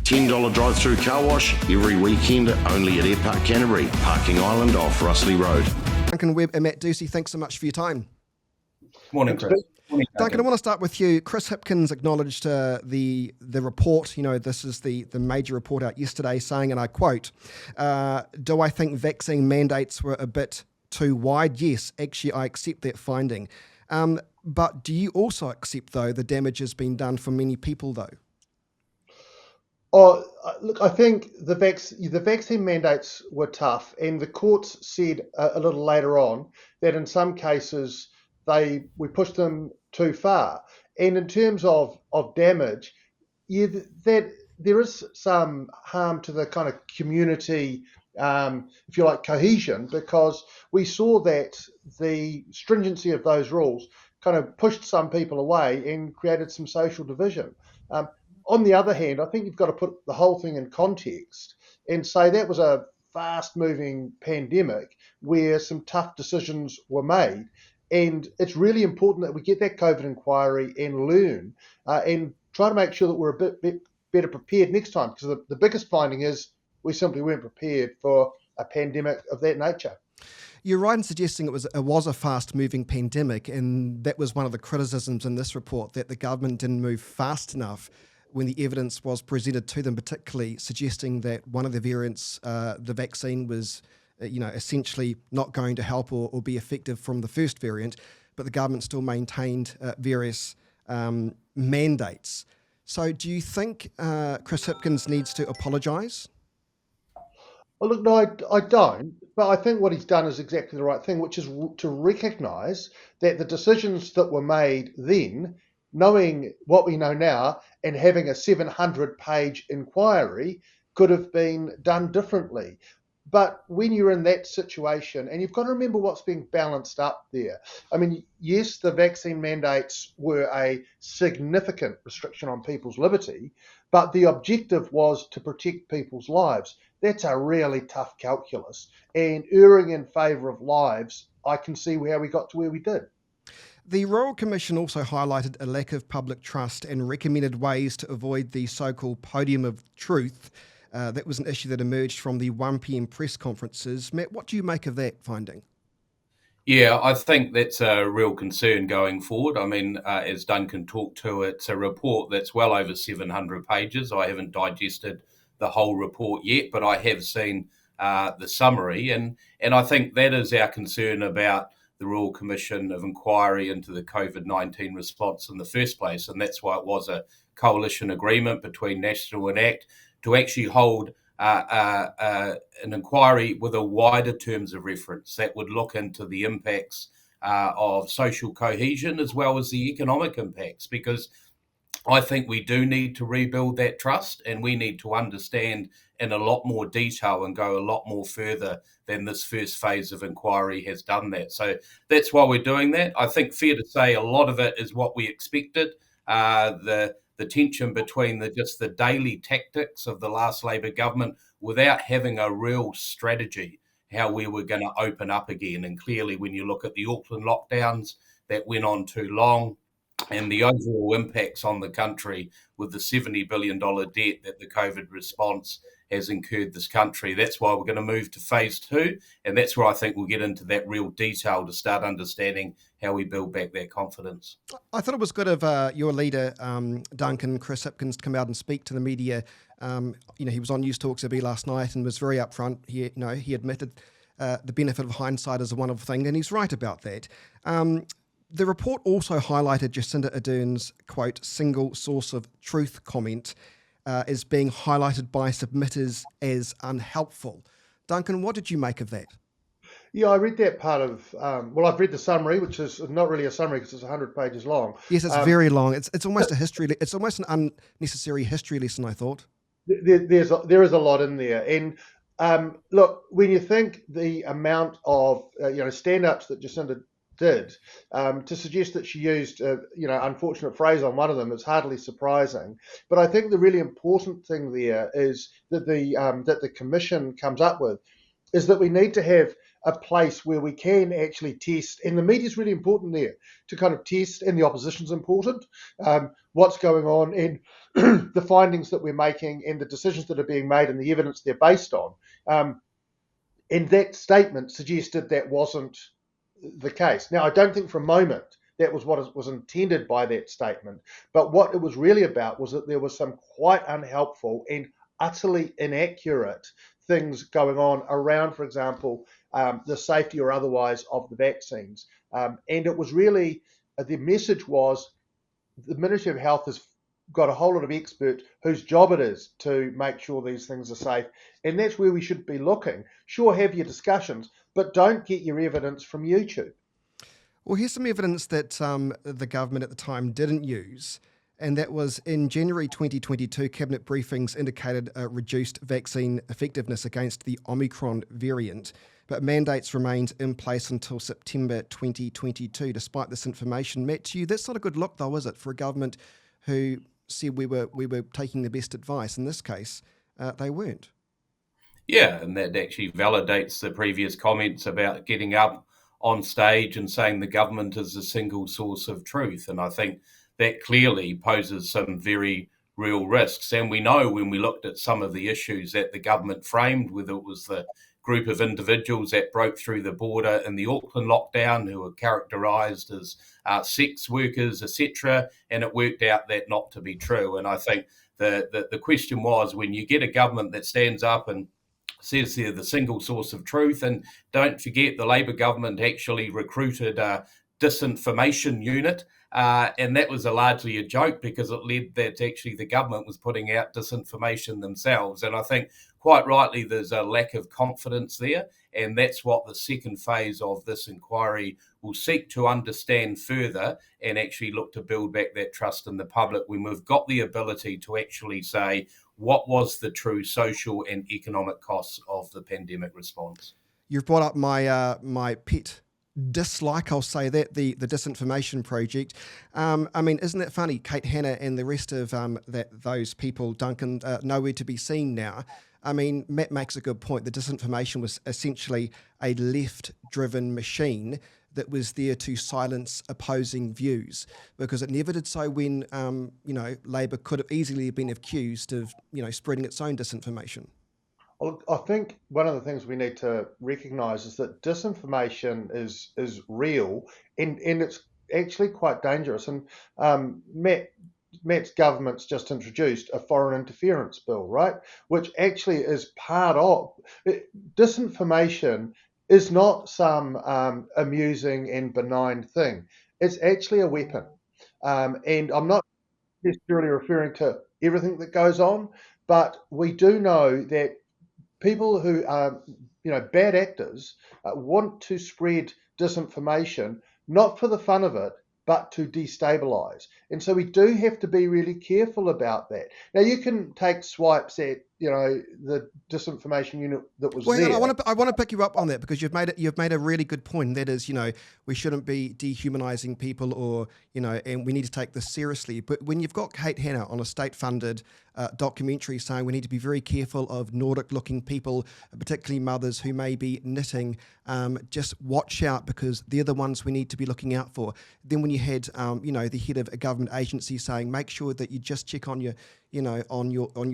$10 drive-through car wash every weekend only at Airpark Canterbury, Parking Island off Russley Road. Duncan, Webb and Matt Doocey, thanks so much for your time. Morning, Chris. Morning, Duncan, I want to start with you. Chris Hipkins acknowledged the report. This is the major report out yesterday saying, and I quote, do I think vaccine mandates were a bit too wide? Yes, actually, I accept that finding. But do you also accept, though, the damage has been done for many people, though? Oh, look, I think the vaccine mandates were tough, and the courts said a little later on that in some cases we pushed them too far. And in terms of damage, that there is some harm to the kind of community, if you like, cohesion, because we saw that the stringency of those rules kind of pushed some people away and created some social division. On the other hand, I think you've got to put the whole thing in context and say that was a fast-moving pandemic where some tough decisions were made. And it's really important that we get that COVID inquiry and learn and try to make sure that we're a bit better prepared next time, because the biggest finding is we simply weren't prepared for a pandemic of that nature. You're right in suggesting it was a fast-moving pandemic, and that was one of the criticisms in this report, that the government didn't move fast enough when the evidence was presented to them, particularly suggesting that one of the variants, the vaccine was essentially not going to help or be effective from the first variant, but the government still maintained various mandates. So do you think Chris Hipkins needs to apologise? Well, look, no, I don't. But I think what he's done is exactly the right thing, which is to recognise that the decisions that were made then, knowing what we know now and having a 700-page inquiry, could have been done differently. But when you're in that situation, and you've got to remember what's being balanced up there. I mean, yes, the vaccine mandates were a significant restriction on people's liberty, but the objective was to protect people's lives. That's a really tough calculus. And erring in favour of lives, I can see how we got to where we did. The Royal Commission also highlighted a lack of public trust and recommended ways to avoid the so-called podium of truth. That was an issue that emerged from the 1 p.m. press conferences. Matt, what do you make of that finding? Yeah, I think that's a real concern going forward. I mean, as Duncan talked to, it's a report that's well over 700 pages. I haven't digested the whole report yet, but I have seen the summary. And I think that is our concern about the Royal Commission of Inquiry into the COVID-19 response in the first place. And that's why it was a coalition agreement between National and ACT to actually hold an inquiry with a wider terms of reference that would look into the impacts of social cohesion as well as the economic impacts, because I think we do need to rebuild that trust, and we need to understand in a lot more detail and go a lot more further than this first phase of inquiry has done that. So that's why we're doing that. I think fair to say a lot of it is what we expected. The tension between just the daily tactics of the last Labour government without having a real strategy how we were going to open up again. And clearly, when you look at the Auckland lockdowns, that went on too long, and the overall impacts on the country with the $70 billion debt that the COVID response has incurred this country. That's why we're going to move to phase 2. And that's where I think we'll get into that real detail to start understanding how we build back that confidence. I thought it was good of your leader, Duncan, Chris Hipkins, to come out and speak to the media. He was on News Talks AB last night and was very upfront. He admitted the benefit of hindsight is a wonderful thing, and he's right about that. The report also highlighted Jacinda Ardern's, quote, single source of truth comment as being highlighted by submitters as unhelpful. Duncan, what did you make of that? Yeah, I read that part of, I've read the summary, which is not really a summary because it's 100 pages long. Yes, it's very long. It's almost it's almost an unnecessary history lesson, I thought. There is a lot in there. And look, when you think the amount of, stand-ups that Jacinda did, to suggest that she used unfortunate phrase on one of them is hardly surprising. But I think the really important thing there is that the Commission comes up with is that we need to have a place where we can actually test, and the media is really important there to kind of test, and the opposition's important, what's going on. And the findings that we're making and the decisions that are being made and the evidence they're based on. And that statement suggested that wasn't the case. Now, I don't think for a moment that was what was intended by that statement, but what it was really about was that there was some quite unhelpful and utterly inaccurate things going on around, for example, the safety or otherwise of the vaccines. And it was really, the message was the Ministry of Health has got a whole lot of experts whose job it is to make sure these things are safe. And that's where we should be looking. Sure, have your discussions, but don't get your evidence from YouTube. Well, here's some evidence that the government at the time didn't use, and that was in January 2022, cabinet briefings indicated a reduced vaccine effectiveness against the Omicron variant, but mandates remained in place until September 2022, despite this information. Matt, to you, that's not a good look, though, is it, for a government who said we were taking the best advice? In this case, they weren't. Yeah, and that actually validates the previous comments about getting up on stage and saying the government is the single source of truth. And I think that clearly poses some very real risks. And we know when we looked at some of the issues that the government framed, whether it was the group of individuals that broke through the border in the Auckland lockdown who were characterised as sex workers, etc., and it worked out that not to be true. And I think the question was, when you get a government that stands up and says they're the single source of truth, and don't forget the Labour government actually recruited a disinformation unit, and that was largely a joke because it led that actually the government was putting out disinformation themselves. And I think quite rightly there's a lack of confidence there, and that's what the second phase of this inquiry will seek to understand further and actually look to build back that trust in the public when we've got the ability to actually say what was the true social and economic costs of the pandemic response. You've brought up my pet dislike, I'll say that, the Disinformation Project. I mean, isn't that funny? Kate Hanna and the rest of those people, Duncan, nowhere to be seen now. I mean, Matt makes a good point. The disinformation was essentially a left-driven machine that was there to silence opposing views, because it never did so when, Labour could have easily been accused of, spreading its own disinformation. Well, I think one of the things we need to recognise is that disinformation is real and it's actually quite dangerous. And Matt's government's just introduced a foreign interference bill, right? Which actually is part of disinformation. Is not some amusing and benign thing. It's actually a weapon. And I'm not necessarily referring to everything that goes on, but we do know that people who are, bad actors want to spread disinformation, not for the fun of it, but to destabilise. And so we do have to be really careful about that. Now, you can take swipes at, the disinformation unit that was there. I want to pick you up on that, because you've made a really good point. And that is, we shouldn't be dehumanising people, or and we need to take this seriously. But when you've got Kate Hanna on a state-funded documentary saying we need to be very careful of Nordic-looking people, particularly mothers who may be knitting, just watch out because they're the ones we need to be looking out for. Then when you had, the head of a government agency saying, make sure that you just check on your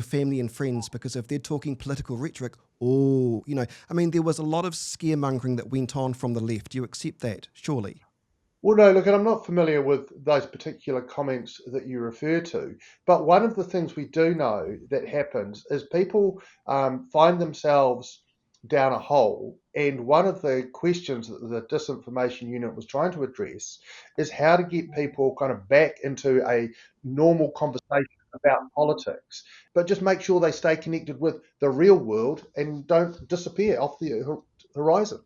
family and friends, because if they're talking political rhetoric, there was a lot of scaremongering that went on from the left. Do you accept that, surely? Well, no, look, and I'm not familiar with those particular comments that you refer to, but one of the things we do know that happens is people find themselves down a hole, and one of the questions that the disinformation unit was trying to address is how to get people kind of back into a normal conversation about politics, but just make sure they stay connected with the real world and don't disappear off the horizon.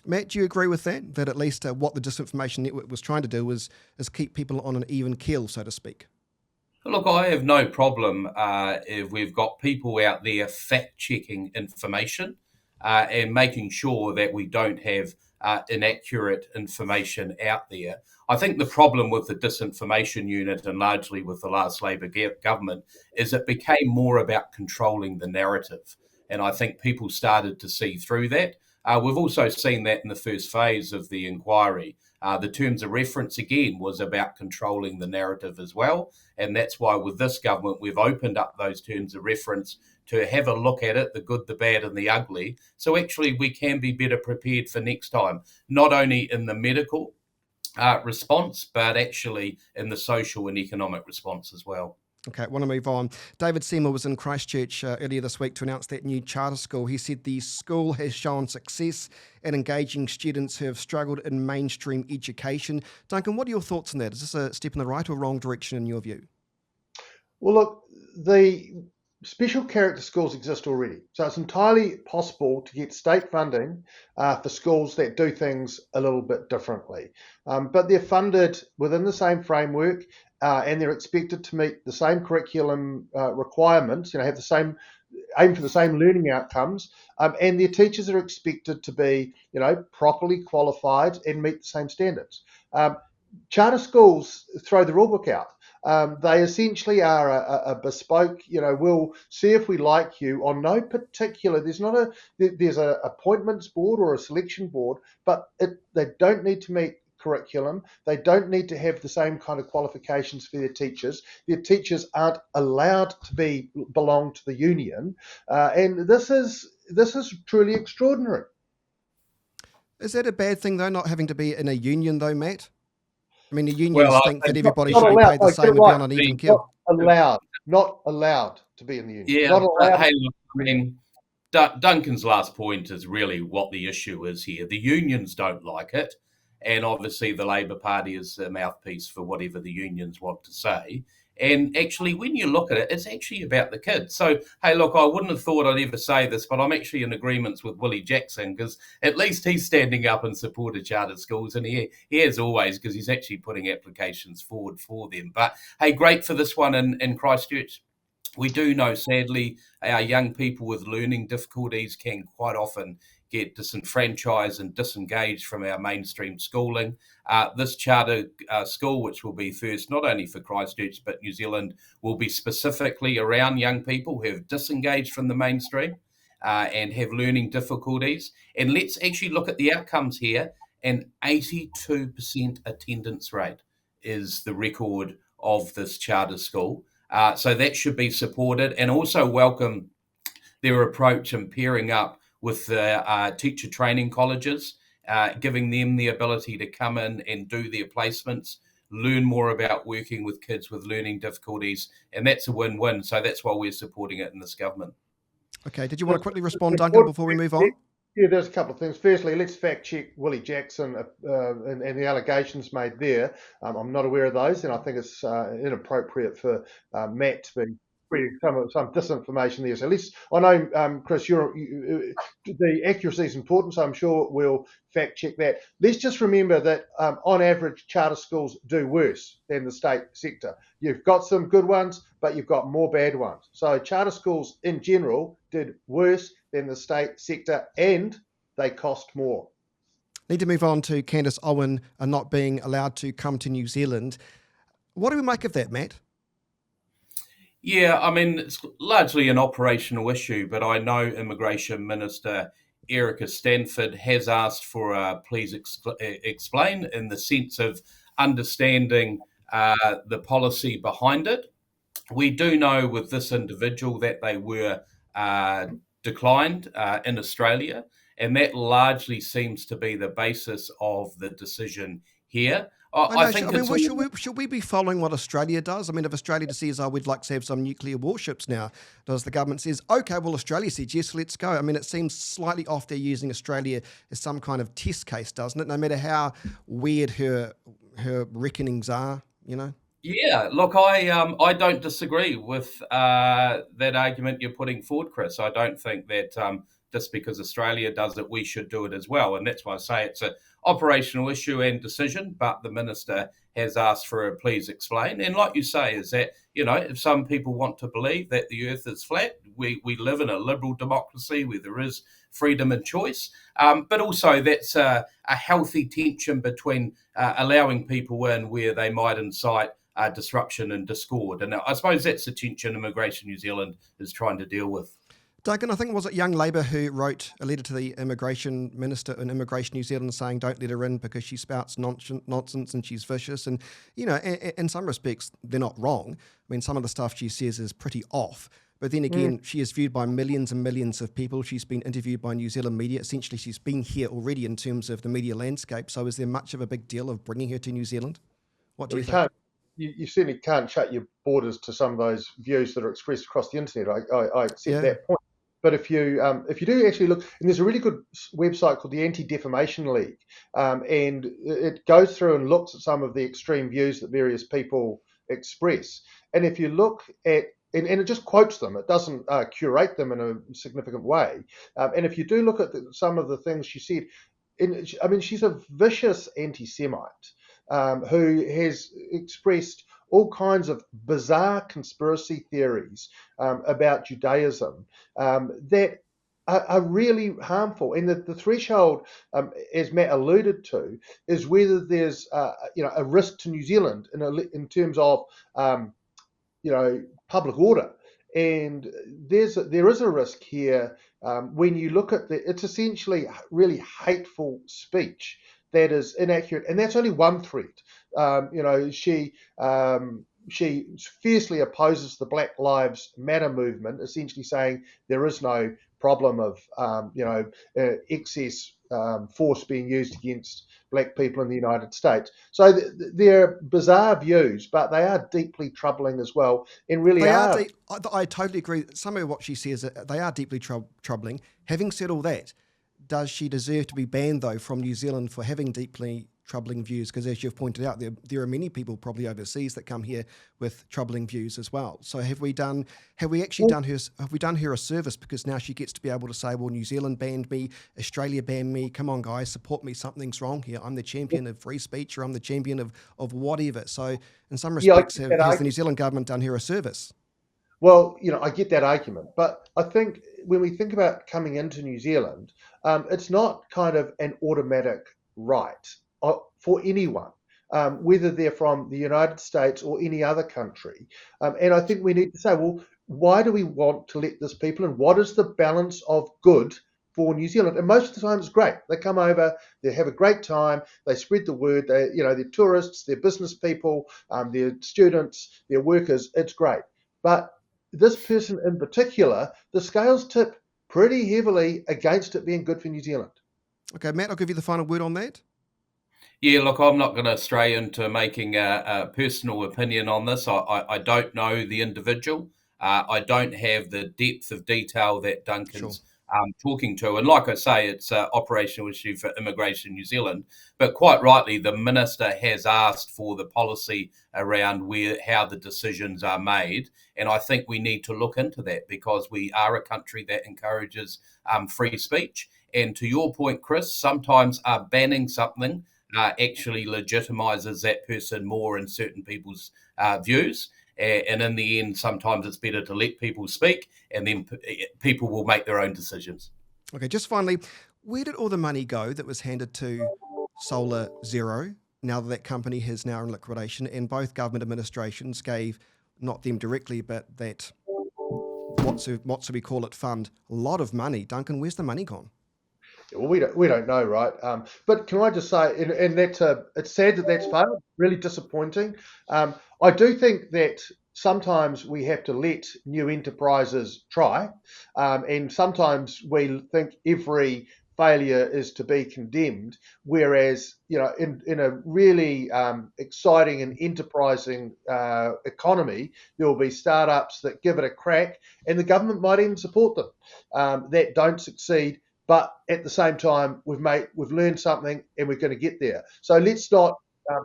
Matt, do you agree with that? That at least what the Disinformation Network was trying to do is keep people on an even keel, so to speak? Look, I have no problem if we've got people out there fact-checking information and making sure that we don't have inaccurate information out there. I think the problem with the Disinformation Unit, and largely with the last Labour government, is it became more about controlling the narrative. And I think people started to see through that. We've also seen that in the first phase of the inquiry. The terms of reference, again, was about controlling the narrative as well. And that's why with this government, we've opened up those terms of reference to have a look at it, the good, the bad, and the ugly. So actually, we can be better prepared for next time, not only in the medical response, but actually in the social and economic response as well. Okay, I want to move on. David Seymour was in Christchurch earlier this week to announce that new charter school. He said the school has shown success at engaging students who have struggled in mainstream education. Duncan, what are your thoughts on that? Is this a step in the right or wrong direction in your view? Well, look, the special character schools exist already. So it's entirely possible to get state funding for schools that do things a little bit differently. But they're funded within the same framework and they're expected to meet the same curriculum requirements, have the same aim for the same learning outcomes, and their teachers are expected to be, properly qualified and meet the same standards. Charter schools throw the rulebook out. They essentially are a bespoke, we'll see if we like you on no particular, there's a appointments board or a selection board, but they don't need to meet curriculum. They don't need to have the same kind of qualifications for their teachers. Their teachers aren't allowed to belong to the union. And this is truly extraordinary. Is that a bad thing, though, not having to be in a union, though, Matt? I mean, the unions think that everybody should be paid the same and be on an even keel. Not allowed to be in the union. Yeah, not allowed. Hey, look, I mean, Duncan's last point is really what the issue is here. The unions don't like it, and obviously the Labour Party is a mouthpiece for whatever the unions want to say. And actually, when you look at it, it's actually about the kids. So, hey, look, I wouldn't have thought I'd ever say this, but I'm actually in agreement with Willie Jackson because at least he's standing up in support of charter schools, and he has always, because he's actually putting applications forward for them. But, hey, great for this one in Christchurch. We do know, sadly, our young people with learning difficulties can quite often get disenfranchised and disengaged from our mainstream schooling. This charter school, which will be first not only for Christchurch but New Zealand, will be specifically around young people who have disengaged from the mainstream and have learning difficulties. And let's actually look at the outcomes here. An 82% attendance rate is the record of this charter school. So that should be supported, and also welcome their approach in pairing up with the teacher training colleges, giving them the ability to come in and do their placements, learn more about working with kids with learning difficulties, and that's a win-win. So that's why we're supporting it in this government. Okay, did you want to quickly respond, Duncan, before we move on? Yeah, there's a couple of things. Firstly, let's fact check Willie Jackson and the allegations made there. I'm not aware of those, and I think it's inappropriate for Matt to be spreading some disinformation there. So I know, Chris, the accuracy is important, so I'm sure we'll fact check that. Let's just remember that on average, charter schools do worse than the state sector. You've got some good ones, but you've got more bad ones. So charter schools in general did worse than the state sector, and they cost more. Need to move on to Candace Owen not being allowed to come to New Zealand. What do we make of that, Matt? Yeah, I mean, it's largely an operational issue, but I know Immigration Minister Erica Stanford has asked for a please explain, in the sense of understanding the policy behind it. We do know with this individual that they were declined in Australia, and that largely seems to be the basis of the decision here. Should we be following what Australia does? I mean, if Australia says, we'd like to have some nuclear warships now, does the government says, okay, well, Australia says, yes, let's go. I mean, it seems slightly off there using Australia as some kind of test case, doesn't it? No matter how weird her reckonings are, Yeah, look, I don't disagree with that argument you're putting forward, Chris. I don't think that just because Australia does it, we should do it as well. And that's why I say it's an operational issue and decision, but the minister has asked for a please explain. And like you say, is that, if some people want to believe that the earth is flat, we live in a liberal democracy where there is freedom and choice, but also that's a healthy tension between allowing people in where they might incite disruption and discord. And I suppose that's the tension Immigration New Zealand is trying to deal with. Duncan, I think was it Young Labour who wrote a letter to the Immigration Minister in Immigration New Zealand saying don't let her in because she spouts nonsense and she's vicious. And, in some respects, they're not wrong. I mean, some of the stuff she says is pretty off. But then again, she is viewed by millions and millions of people. She's been interviewed by New Zealand media. Essentially, she's been here already in terms of the media landscape. So is there much of a big deal of bringing her to New Zealand? What do you think? You certainly can't shut your borders to some of those views that are expressed across the internet. I accept that point. But if you do actually look, and there's a really good website called the Anti-Defamation League, and it goes through and looks at some of the extreme views that various people express. And if you look at, and it just quotes them, it doesn't curate them in a significant way. And if you do look at some of the things she said, she's a vicious anti-Semite who has expressed all kinds of bizarre conspiracy theories about Judaism that are really harmful. And the threshold, as Matt alluded to, is whether there's a risk to New Zealand in terms of public order. And there is a risk here when you look at it's essentially really hateful speech that is inaccurate, and that's only one threat. She fiercely opposes the Black Lives Matter movement, essentially saying there is no problem of excess force being used against black people in the United States. So they're bizarre views, but they are deeply troubling as well, and really are. I totally agree. Some of what she says, they are deeply troubling. Having said all that, does she deserve to be banned, though, from New Zealand for having deeply troubling views? Because as you've pointed out, there are many people probably overseas that come here with troubling views as well. So have we done her a service, because now she gets to be able to say, well, New Zealand banned me, Australia banned me, come on guys, support me, something's wrong here. I'm the champion of free speech, or I'm the champion of whatever. So in some respects, has the New Zealand government done her a service? Well, I get that argument, but I think when we think about coming into New Zealand, it's not kind of an automatic right for anyone, whether they're from the United States or any other country. And I think we need to say, well, why do we want to let this people in? What is the balance of good for New Zealand? And most of the time it's great. They come over, they have a great time, they spread the word, they're tourists, they're business people, they're students, they're workers, it's great. But this person in particular, the scales tip pretty heavily against it being good for New Zealand. Okay, Matt, I'll give you the final word on that. Yeah, look, I'm not going to stray into making a personal opinion on this. I don't know the individual. I don't have the depth of detail that Duncan's talking to. And like I say, it's an operational issue for Immigration New Zealand. But quite rightly, the Minister has asked for the policy around how the decisions are made. And I think we need to look into that, because we are a country that encourages free speech. And to your point, Chris, sometimes banning something actually legitimizes that person more in certain people's views. And in the end, sometimes it's better to let people speak, and then people will make their own decisions. Okay, just finally, where did all the money go that was handed to Solar Zero now that company is now in liquidation? And both government administrations gave, not them directly, but that, what should we call it, fund, a lot of money. Duncan, where's the money gone? Well, we don't know, right? But can I just say, and that's it's sad that that's failed. Really disappointing. I do think that sometimes we have to let new enterprises try, and sometimes we think every failure is to be condemned. Whereas, in a really exciting and enterprising economy, there will be startups that give it a crack, and the government might even support them that don't succeed. But at the same time, we've learned something, and we're going to get there. So let's not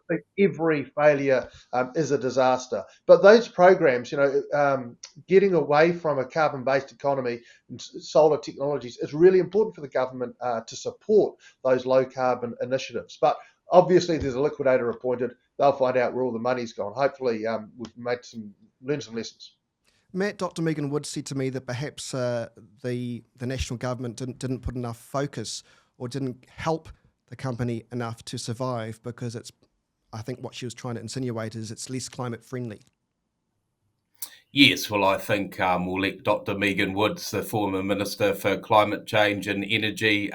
think every failure is a disaster. But those programs, getting away from a carbon-based economy and solar technologies is really important for the government to support those low-carbon initiatives. But obviously, there's a liquidator appointed. They'll find out where all the money's gone. Hopefully, we've learned some lessons. Matt, Dr. Megan Wood said to me that perhaps the national government didn't put enough focus, or didn't help the company enough to survive, because I think what she was trying to insinuate is it's less climate friendly. Yes, well, I think we'll let Dr. Megan Woods, the former Minister for Climate Change and Energy,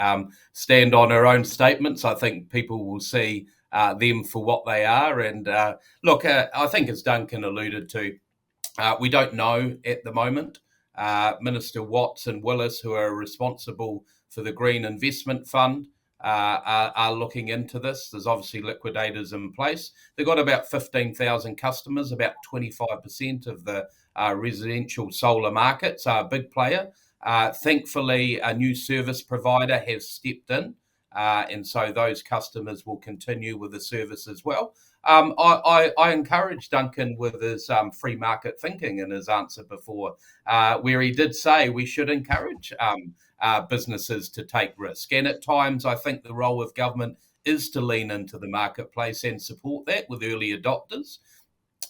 stand on her own statements. I think people will see them for what they are. And look, I think as Duncan alluded to, we don't know at the moment. Minister Watts and Willis, who are responsible for the Green Investment Fund, are looking into this. There's obviously liquidators in place. They've got about 15,000 customers, about 25% of the residential solar markets, are a big player. Thankfully, a new service provider has stepped in, and so those customers will continue with the service as well. I encourage Duncan with his free market thinking in his answer before, where he did say we should encourage businesses to take risk. And at times, I think the role of government is to lean into the marketplace and support that with early adopters.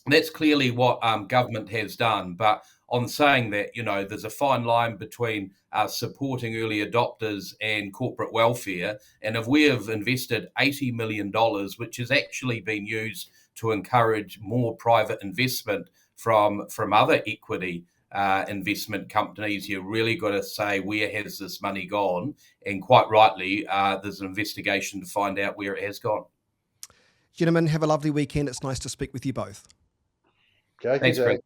That's clearly what government has done. But on saying that, there's a fine line between supporting early adopters and corporate welfare. And if we have invested $80 million, which has actually been used to encourage more private investment from other equity investment companies, you really got to say, where has this money gone? And quite rightly, there's an investigation to find out where it has gone. Gentlemen, have a lovely weekend. It's nice to speak with you both. Thanks, Chris.